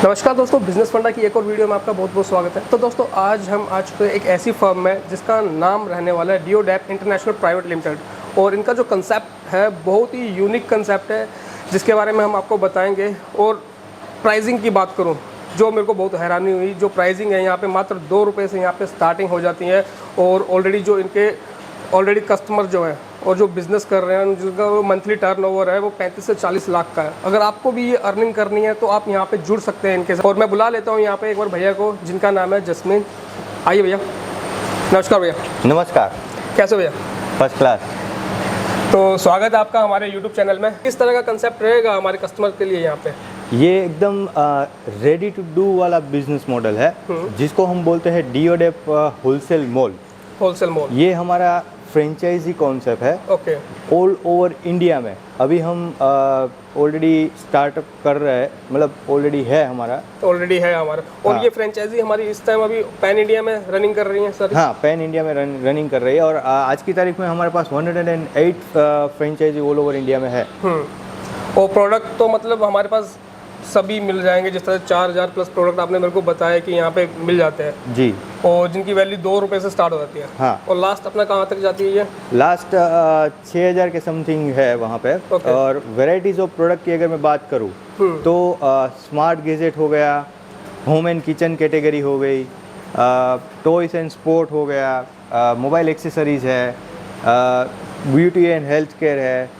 नमस्कार दोस्तों, बिजनेस फंडा की एक और वीडियो में आपका बहुत बहुत स्वागत है। तो दोस्तों आज हम आ चुके हैं एक ऐसी फर्म में जिसका नाम रहने वाला है डियोडेप इंटरनेशनल प्राइवेट लिमिटेड। और इनका जो कंसेप्ट है बहुत ही यूनिक कंसेप्ट है जिसके बारे में हम आपको बताएंगे। और प्राइसिंग की बात करूं, जो मेरे को बहुत हैरानी हुई, जो प्राइसिंग है यहाँ पे मात्र 2 रुपये से यहाँ पे स्टार्टिंग हो जाती है। और ऑलरेडी जो इनके कस्टमर जो है और जो बिज़नेस कर रहे हैं जिनका मंथली टर्नओवर है वो 35 से 40 लाख का है। अगर आपको भी ये अर्निंग करनी है तो आप यहाँ पे जुड़ सकते हैं इनके साथ। और मैं बुला लेता हूँ यहाँ पे एक बार भैया को जिनका नाम है जस्मीन। आइए भैया। नमस्कार भैया। नमस्कार। कैसे भैया? First class. तो स्वागत है आपका हमारे यूट्यूब चैनल में। किस तरह का कंसेप्ट रहेगा हमारे कस्टमर के लिए यहाँ पे? ये एकदम रेडी टू डू वाला बिजनेस मॉडल है जिसको हम बोलते हैं डियोडेप होलसेल मॉल। होलसेल मॉल ये हमारा फ्रेंचाइजी कॉन्सेप्ट है। ओके। ऑल ओवर इंडिया में अभी हम ऑलरेडी स्टार्टअप कर रहे हैं, मतलब ऑलरेडी है हमारा। और हाँ। ये फ्रेंचाइजी हमारी इस टाइम अभी पैन इंडिया में रनिंग कर रही है सर? हाँ, पैन इंडिया में रनिंग कर रही है। और आज की तारीख में हमारे पास 108 फ्रेंचाइजी ऑल ओवर इंडिया में है। और प्रोडक्ट तो मतलब हमारे पास सभी मिल जाएंगे, जिस तरह 4000 प्लस प्रोडक्ट आपने मेरे को बताया कि यहाँ पे मिल जाते हैं जी। और जिनकी वैल्यू 2 रुपये से स्टार्ट हो जाती है। हाँ। और लास्ट अपना कहाँ तक जाती है ये? लास्ट 6000 के समथिंग है वहाँ पे। Okay. और वेराइटीज ऑफ प्रोडक्ट की अगर मैं बात करूँ तो स्मार्ट गैजेट हो गया, होम एंड किचन कैटेगरी हो गई, टॉयस एंड स्पोर्ट हो गया, मोबाइल एक्सेसरीज है, ब्यूटी एंड हेल्थ केयर है,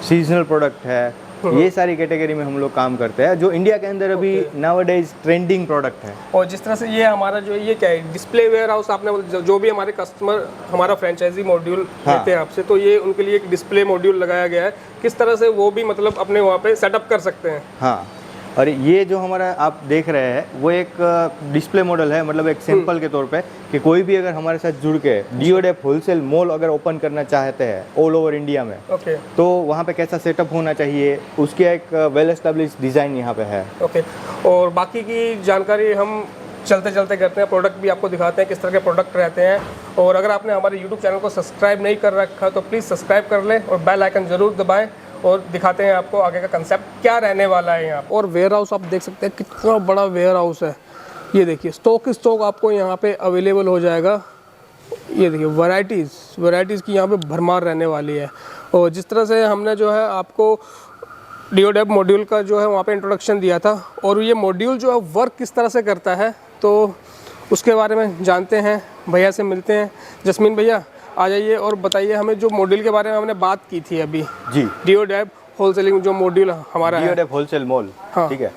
सीजनल प्रोडक्ट है। ये सारी कैटेगरी में हम लोग काम करते हैं जो इंडिया के अंदर अभी नाउअडेज ट्रेंडिंग प्रोडक्ट है। और जिस तरह से ये हमारा जो ये क्या है, डिस्प्ले वेयर हाउस आपने जो भी हमारे कस्टमर हमारा फ्रेंचाइजी मॉड्यूल लेते हैं आपसे, तो ये उनके लिए एक डिस्प्ले मॉड्यूल लगाया गया है। किस तरह से वो भी मतलब अपने वहाँ पे सेटअप कर सकते हैं? हाँ, और ये जो हमारा आप देख रहे हैं वो एक डिस्प्ले मॉडल है, मतलब एक सैंपल के तौर पे कि कोई भी अगर हमारे साथ जुड़ के डियोडेप होलसेल मॉल अगर ओपन करना चाहते हैं ऑल ओवर इंडिया में, तो वहाँ पे कैसा सेटअप होना चाहिए उसकी एक वेल एस्टेब्लिश्ड डिज़ाइन यहाँ पे है। और बाकी की जानकारी हम चलते चलते करते हैं, प्रोडक्ट भी आपको दिखाते हैं किस तरह के प्रोडक्ट रहते हैं। और अगर आपने हमारे यूट्यूब चैनल को सब्सक्राइब नहीं कर रखा तो प्लीज़ सब्सक्राइब कर लें और बेल आइकन ज़रूर दबाएं। और दिखाते हैं आपको आगे का कंसेप्ट क्या रहने वाला है यहाँ। और वेयर हाउस आप देख सकते हैं कितना बड़ा वेयर हाउस है। ये देखिए स्टॉक आपको यहाँ पे अवेलेबल हो जाएगा। ये देखिए वैरायटीज़ की यहाँ पे भरमार रहने वाली है। और जिस तरह से हमने जो है आपको डियोडेप मॉड्यूल का जो है वहाँ पे इंट्रोडक्शन दिया था, और ये मॉड्यूल जो है वर्क किस तरह से करता है तो उसके बारे में जानते हैं। भैया से मिलते हैं। जस्मीन भैया आ जाइए और बताइए हमें जो मॉड्यूल के बारे में हमने बात की थी अभी जी, डियोडेप होलसेलिंग जो मॉड्यूल हमारा डियोडेप होलसेल मॉल। हाँ। ठीक है,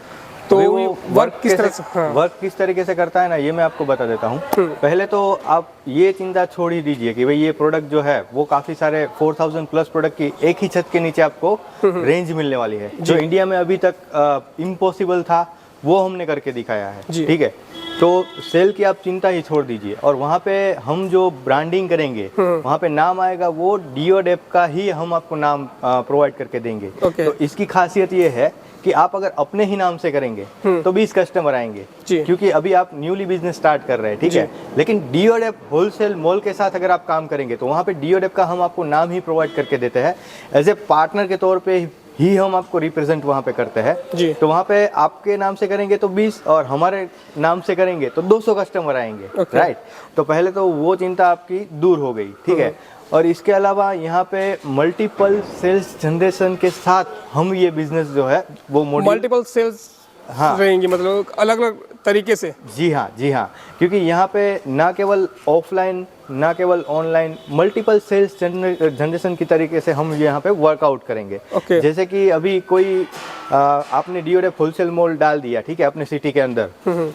तो वो वर्क किस तरह से वर्क किस तरीके से करता है ना, ये मैं आपको बता देता हूँ। पहले तो आप ये चिंता छोड़ ही दीजिए कि भाई ये प्रोडक्ट जो है वो काफ़ी सारे 4000 प्लस प्रोडक्ट की एक ही छत के नीचे आपको रेंज मिलने वाली है, जो इंडिया में अभी तक इम्पॉसिबल था वो हमने करके दिखाया है। ठीक है, तो सेल की आप चिंता ही छोड़ दीजिए। और वहाँ पे हम जो ब्रांडिंग करेंगे वहाँ पे नाम आएगा वो डियोडेप का ही हम आपको नाम प्रोवाइड करके देंगे। तो इसकी खासियत ये है कि आप अगर अपने ही नाम से करेंगे तो 20 कस्टमर आएंगे, क्योंकि अभी आप न्यूली बिजनेस स्टार्ट कर रहे हैं। ठीक है, लेकिन डियोडेप होलसेल मॉल के साथ अगर आप काम करेंगे तो वहाँ पे डियोडेप का हम आपको नाम ही प्रोवाइड करके देते हैं। एज ए पार्टनर के तौर पे ही हम आपको रिप्रेजेंट वहाँ पे करते हैं। तो वहाँ पे आपके नाम से करेंगे तो 20 और हमारे नाम से करेंगे तो 200 कस्टमर आएंगे। राइट, तो पहले तो वो चिंता आपकी दूर हो गई। ठीक है, और इसके अलावा यहाँ पे मल्टीपल सेल्स जनरेशन के साथ हम ये बिजनेस जो है वो मल्टीपल सेल्स रहेंगी, मतलब अलग अलग तरीके से। जी हाँ, क्योंकि यहाँ पे ना केवल ऑफलाइन ना केवल ऑनलाइन मल्टीपल सेल्स जनरेशन की तरीके से हम यहाँ पे वर्कआउट करेंगे। जैसे कि अभी कोई आपने डियोडेप होलसेल मॉल डाल दिया, ठीक है, अपने सिटी के अंदर,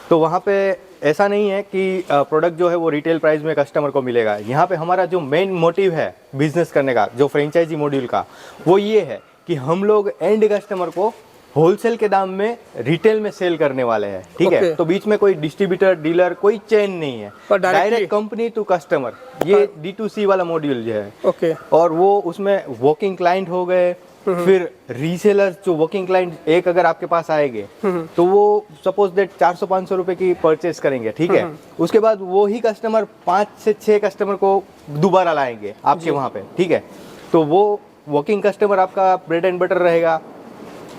तो वहाँ पे ऐसा नहीं है कि प्रोडक्ट जो है वो रिटेल प्राइस में कस्टमर को मिलेगा। यहाँ पे हमारा जो मेन मोटिव है बिजनेस करने का, जो फ्रेंचाइजी मॉड्यूल का, वो ये है कि हम लोग एंड कस्टमर को होलसेल के दाम में रिटेल में सेल करने वाले हैं। ठीक है, तो बीच में कोई डिस्ट्रीब्यूटर डीलर कोई चेन नहीं है, डायरेक्ट कंपनी टू कस्टमर। ये D2C वाला मॉड्यूल जो है। और वो उसमें वर्किंग क्लाइंट हो गए, फिर रीसेलर जो वर्किंग क्लाइंट एक अगर आपके पास आएंगे तो वो सपोज दैट 400-500 रुपए की परचेस करेंगे। ठीक है, उसके बाद वो ही कस्टमर 5 से 6 कस्टमर को दोबारा लाएंगे आपके वहाँ पे। ठीक है, तो वो वर्किंग कस्टमर आपका ब्रेड एंड बटर रहेगा।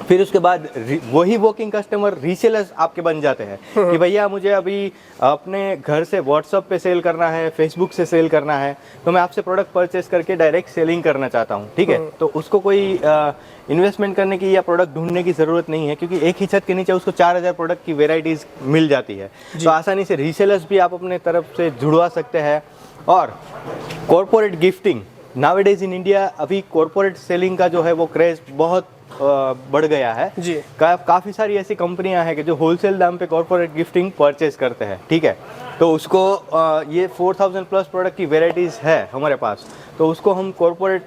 फिर उसके बाद वही वॉकिंग कस्टमर रीसेलर्स आपके बन जाते हैं कि भैया मुझे अभी अपने घर से व्हाट्सएप पे सेल करना है, फेसबुक से सेल करना है, तो मैं आपसे प्रोडक्ट परचेस करके डायरेक्ट सेलिंग करना चाहता हूँ, ठीक है। तो उसको कोई इन्वेस्टमेंट करने की या प्रोडक्ट ढूंढने की ज़रूरत नहीं है, क्योंकि एक ही छत के नीचे उसको 4000 प्रोडक्ट की वेराइटीज़ मिल जाती है। तो आसानी से रीसेलर्स भी आप अपने तरफ से जुड़वा सकते हैं। और corporate gifting, nowadays in India अभी कॉरपोरेट सेलिंग का जो है वो क्रेज बहुत बढ़ गया है जी। काफ़ी सारी ऐसी कंपनियां हैं कि जो होलसेल दाम पे कॉर्पोरेट गिफ्टिंग परचेज करते हैं, ठीक है। तो उसको ये 4000 प्लस प्रोडक्ट की वेराइटीज़ है हमारे पास, तो उसको हम कॉर्पोरेट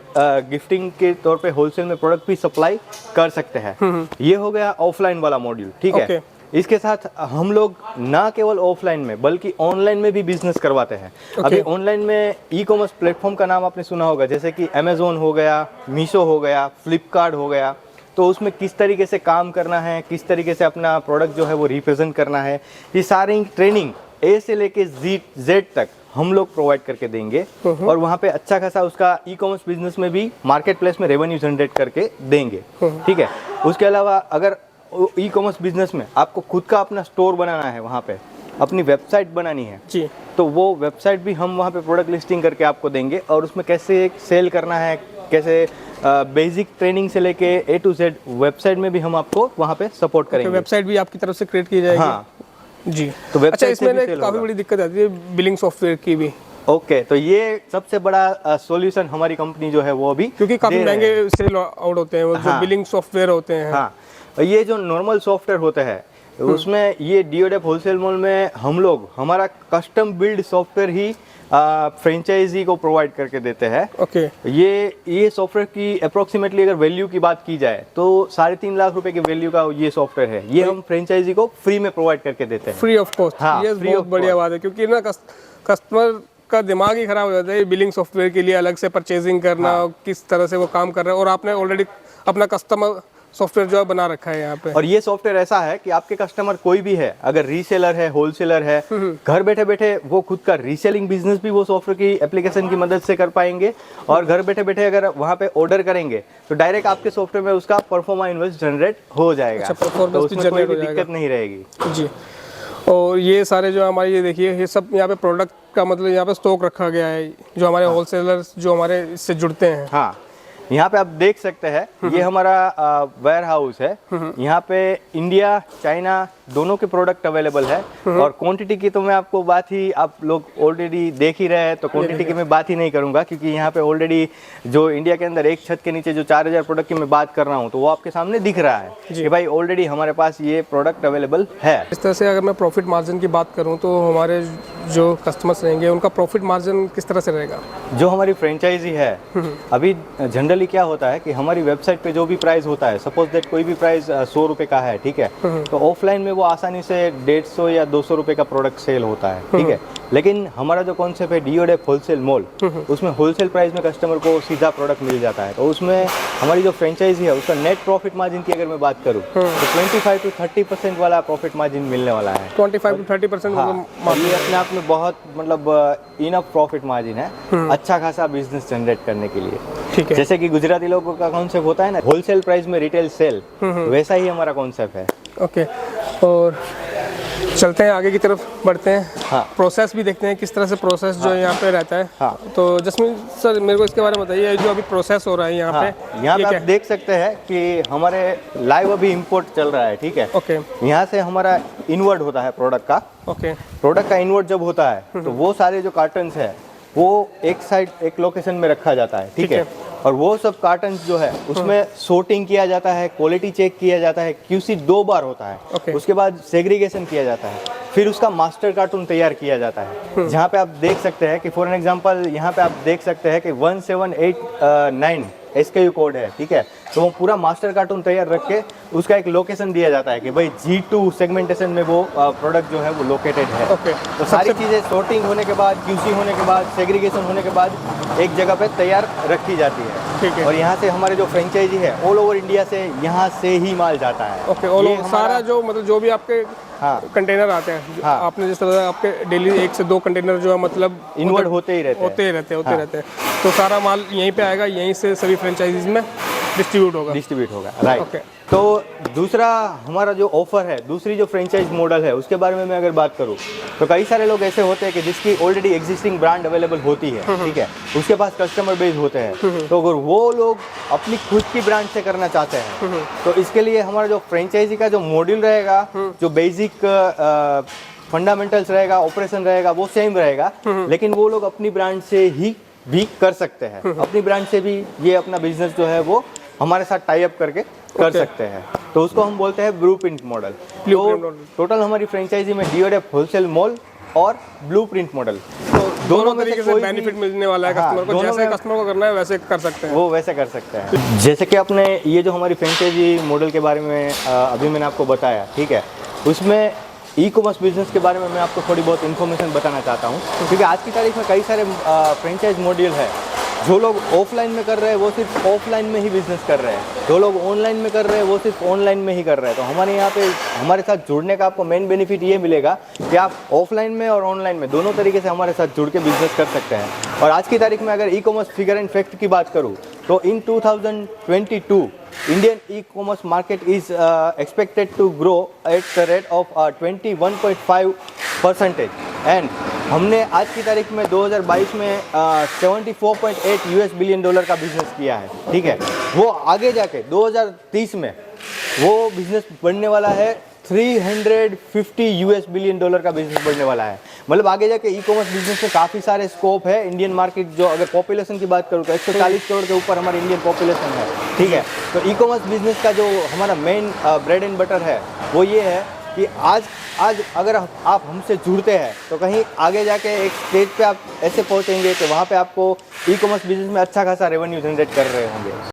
गिफ्टिंग के तौर पे होलसेल में प्रोडक्ट भी सप्लाई कर सकते हैं। ये हो गया ऑफलाइन वाला मॉड्यूल, ठीक है। इसके साथ हम लोग ना केवल ऑफलाइन में बल्कि ऑनलाइन में भी बिजनेस करवाते हैं। अभी ऑनलाइन में ई कॉमर्स प्लेटफॉर्म का नाम आपने सुना होगा, जैसे कि अमेजोन हो गया, मीशो हो गया, फ्लिपकार्ट हो गया। तो उसमें किस तरीके से काम करना है, किस तरीके से अपना प्रोडक्ट जो है वो रिप्रेजेंट करना है, ये सारी ट्रेनिंग ए से लेके जेड तक हम लोग प्रोवाइड करके देंगे। और वहाँ पे अच्छा खासा उसका ई कॉमर्स बिजनेस में भी मार्केट प्लेस में रेवेन्यू जनरेट करके देंगे, ठीक है। उसके अलावा अगर ई कॉमर्स बिजनेस में आपको खुद का अपना स्टोर बनाना है, वहाँ पे अपनी वेबसाइट बनानी है जी, तो वो वेबसाइट भी हम वहाँ पे प्रोडक्ट लिस्टिंग करके आपको देंगे। और उसमें कैसे सेल करना है, कैसे बेसिक ट्रेनिंग से लेके ए टू जेड वेबसाइट में भी हम आपको वहाँ पे सपोर्ट करेंगे। वेबसाइट भी आपकी तरफ से क्रिएट की जाएगी। हाँ जी। तो अच्छा, इसमें काफ़ी बड़ी दिक्कत आती है बिलिंग सॉफ्टवेयर की भी। ओके, तो ये सबसे बड़ा सॉल्यूशन हमारी कंपनी जो है वो अभी, क्योंकि काफ़ी महंगे सेल आउट होते हैं वो जो बिलिंग सॉफ्टवेयर होते हैं। हाँ, ये जो नॉर्मल सॉफ्टवेयर होते हैं उसमें ये डीओडेप होलसेल मॉल में हम लोग हमारा कस्टम बिल्ड सॉफ्टवेयर ही फ्रेंचाइजी को प्रोवाइड करके देते हैं। ओके। ये सॉफ्टवेयर की अप्रोक्सीमेटली अगर वैल्यू की बात की जाए तो 3.5 लाख रुपए के वैल्यू का ये सॉफ्टवेयर है। ये हम फ्रेंचाइजी को फ्री में प्रोवाइड करके देते हैं, फ्री ऑफ कॉस्ट। हाँ, ये बहुत बढ़िया बात है, क्योंकि ना कस्टमर का दिमाग ही खराब हो जाता है बिलिंग सॉफ्टवेयर के लिए अलग से परचेजिंग करना। हाँ। किस तरह से वो काम कर रहा है, और आपने ऑलरेडी अपना कस्टमर सॉफ्टवेयर जो है बना रखा है यहाँ पे। और ये सॉफ्टवेयर ऐसा है कि आपके कस्टमर कोई भी है, अगर रीसेलर है, होलसेलर है, घर बैठे बैठे वो खुद का रीसेलिंग बिजनेस भी वो सॉफ्टवेयर की एप्लीकेशन की मदद से कर पाएंगे। और घर बैठे बैठे अगर वहाँ पे ऑर्डर करेंगे तो डायरेक्ट आपके सॉफ्टवेयर में उसका परफॉर्मा इन्वेस्ट जनरेट हो जाएगा। तो उसमें कोई भी दिक्कत नहीं रहेगी जी। और ये सारे जो हमारे, ये देखिए ये सब यहाँ पे प्रोडक्ट का मतलब यहाँ पे स्टॉक रखा गया है, जो हमारे होलसेलर्स जो हमारे इससे जुड़ते हैं। हाँ, यहाँ पे आप देख सकते हैं ये हमारा वेयर हाउस है। यहाँ पे इंडिया, चाइना दोनों के प्रोडक्ट अवेलेबल है। और क्वांटिटी की तो मैं आपको बात ही, आप लोग ऑलरेडी देख ही रहे हैं, तो क्वांटिटी की मैं बात ही नहीं करूँगा, क्योंकि यहाँ पे ऑलरेडी जो इंडिया के अंदर एक छत के नीचे जो 4000 प्रोडक्ट की मैं बात कर रहा हूँ, तो वो आपके सामने दिख रहा है कि भाई ऑलरेडी हमारे पास ये प्रोडक्ट अवेलेबल है। इस तरह से अगर मैं प्रॉफिट मार्जिन की बात करूँ तो हमारे जो कस्टमर्स रहेंगे उनका प्रॉफिट मार्जिन किस तरह से रहेगा? जो हमारी फ्रेंचाइजी है, अभी जनरली क्या होता है कि हमारी वेबसाइट पे जो भी प्राइस होता है, सपोज दैट कोई भी प्राइस 100 रुपए का है, ठीक है, तो ऑफलाइन में वो आसानी से 150 या 200 रुपए का प्रोडक्ट सेल होता है, ठीक है। लेकिन हमारा जो कॉन्सेप्ट है डीओडेप होलसेल मॉल, उसमें होलसेल प्राइस में कस्टमर को सीधा प्रोडक्ट मिल जाता है। तो उसमें हमारी जो फ्रेंचाइजी है उसका नेट प्रॉफिट मार्जिन की अगर मैं बात करूँ तो 25 to 30% वाला प्रॉफिट मार्जिन मिलने वाला है। 25 to 30%। हाँ, ये अपने आप में बहुत मतलब इनफ प्रॉफिट मार्जिन है अच्छा खासा बिजनेस जनरेट करने के लिए, ठीक है। जैसे कि गुजराती लोगों का कॉन्सेप्ट होता है ना, होलसेल प्राइस में रिटेल सेल, वैसा ही हमारा कॉन्सेप्ट है। ओके, और चलते हैं आगे की तरफ बढ़ते हैं। हाँ, प्रोसेस भी देखते हैं किस तरह से प्रोसेस जो यहाँ पे रहता है। हाँ, तो जसमीन सर मेरे को इसके बारे में बताइए, जो अभी प्रोसेस हो रहा है यहाँ पे। यहाँ पे आप देख सकते हैं कि हमारे लाइव अभी इंपोर्ट चल रहा है, ठीक है। ओके। यहाँ से हमारा इनवर्ड होता है प्रोडक्ट का। ओके। प्रोडक्ट का इनवर्ड जब होता है तो वो सारे जो कार्टन्स है वो एक साइड एक लोकेशन में रखा जाता है, ठीक है। और वो सब कार्टन्स जो है उसमें सॉर्टिंग किया जाता है, क्वालिटी चेक किया जाता है, QC 2 बार होता है। उसके बाद सेग्रीगेशन किया जाता है, फिर उसका मास्टर कार्टून तैयार किया जाता है। जहाँ पे आप देख सकते हैं कि फॉर एन एग्जांपल यहाँ पे आप देख सकते हैं कि 1789 SKU कोड है, ठीक है। तो वो पूरा मास्टर कार्टून तैयार रख के उसका एक लोकेशन दिया जाता है कि भाई G2 सेगमेंटेशन में वो प्रोडक्ट जो है वो लोकेटेड है। तो सारी चीज़ें सॉर्टिंग होने के बाद, QC होने के बाद, सेग्रीगेशन होने के बाद एक जगह पे तैयार रखी जाती है, ठीक है। और यहाँ से हमारे जो फ्रेंचाइजी है ऑल ओवर इंडिया से यहाँ से ही माल जाता है। ओके, ऑल ओवर सारा जो मतलब जो भी आपके कंटेनर आते हैं। हाँ, आपने जिस तरह आपके डेली 1 से 2 कंटेनर जो है मतलब इनवर्ड होते ही रहते हैं। तो सारा माल यहीं पे आएगा, यहीं से सभी फ्रेंचाइजीज में डिस्ट्रीब्यूट होगा। राइट। तो तो दूसरा हमारा जो ऑफर है, दूसरी जो फ्रेंचाइज मॉडल है उसके बारे में मैं अगर बात करूँ तो कई सारे लोग ऐसे होते हैं कि जिसकी ऑलरेडी एग्जिस्टिंग ब्रांड अवेलेबल होती है, ठीक है, उसके पास कस्टमर बेस होते हैं। तो अगर वो लोग अपनी खुद की ब्रांड से करना चाहते हैं तो इसके लिए हमारा जो फ्रेंचाइजी का जो मॉड्यूल रहेगा, जो बेसिक फंडामेंटल्स रहेगा, ऑपरेशन रहेगा, वो सेम रहेगा, लेकिन वो लोग अपनी ब्रांड से ही भी कर सकते हैं। अपनी ब्रांड से भी ये अपना बिजनेस जो है वो हमारे साथ टाई अप करके कर सकते हैं। तो उसको हम बोलते हैं ब्लूप्रिंट मॉडल। तो टोटल हमारी फ्रेंचाइजी में डीओडेफ होलसेल मॉल और ब्लूप्रिंट मॉडल, तो दोनों में तरीके से बेनिफिट मिलने वाला है कस्टमर को। जैसे कस्टमर को करना है वैसे कर सकते हैं, वो वैसे कर सकते हैं। जैसे कि आपने ये जो हमारी फ्रेंचाइजी मॉडल के बारे में अभी मैंने आपको बताया, ठीक है, उसमें ई कॉमर्स बिजनेस के बारे में मैं आपको थोड़ी बहुत इन्फॉर्मेशन बताना चाहता हूँ, क्योंकि आज की तारीख में कई सारे फ्रेंचाइज मॉड्यूल है। जो लोग ऑफलाइन में कर रहे हैं वो सिर्फ ऑफलाइन में ही बिजनेस कर रहे हैं, जो लोग ऑनलाइन में कर रहे हैं वो सिर्फ ऑनलाइन में ही कर रहे हैं। तो हमारे यहाँ पे हमारे साथ जुड़ने का आपको मेन बेनिफिट ये मिलेगा कि आप ऑफलाइन में और ऑनलाइन में दोनों तरीके से हमारे साथ जुड़ के बिजनेस कर सकते हैं। और आज की तारीख में अगर e commerce figure and fact की बात करूँ तो इन 2022 Indian e-commerce market is expected to grow at the rate of 21.5%, and हमने आज की तारीख में 2022 में 74.8 यूएस बिलियन डॉलर का बिजनेस किया है, ठीक है। वो आगे जाके 2030 में वो बिजनेस बढ़ने वाला है 350 यूएस बिलियन डॉलर का बिजनेस बढ़ने वाला है। मतलब आगे जाके ई कॉमर्स बिजनेस में काफ़ी सारे स्कोप है। इंडियन मार्केट जो अगर पॉपुलेशन की बात करूँ तो 140 करोड़ के ऊपर हमारी इंडियन पॉपुलेशन है, ठीक है। तो ई कॉमर्स बिजनेस का जो हमारा मेन ब्रेड एंड बटर है वो ये है कि आज अगर आप हमसे जुड़ते हैं तो कहीं आगे जाके एक स्टेज पे आप ऐसे पहुंचेंगे कि वहाँ पे आपको ई कॉमर्स बिजनेस में अच्छा खासा रेवेन्यू जनरेट कर रहे होंगे।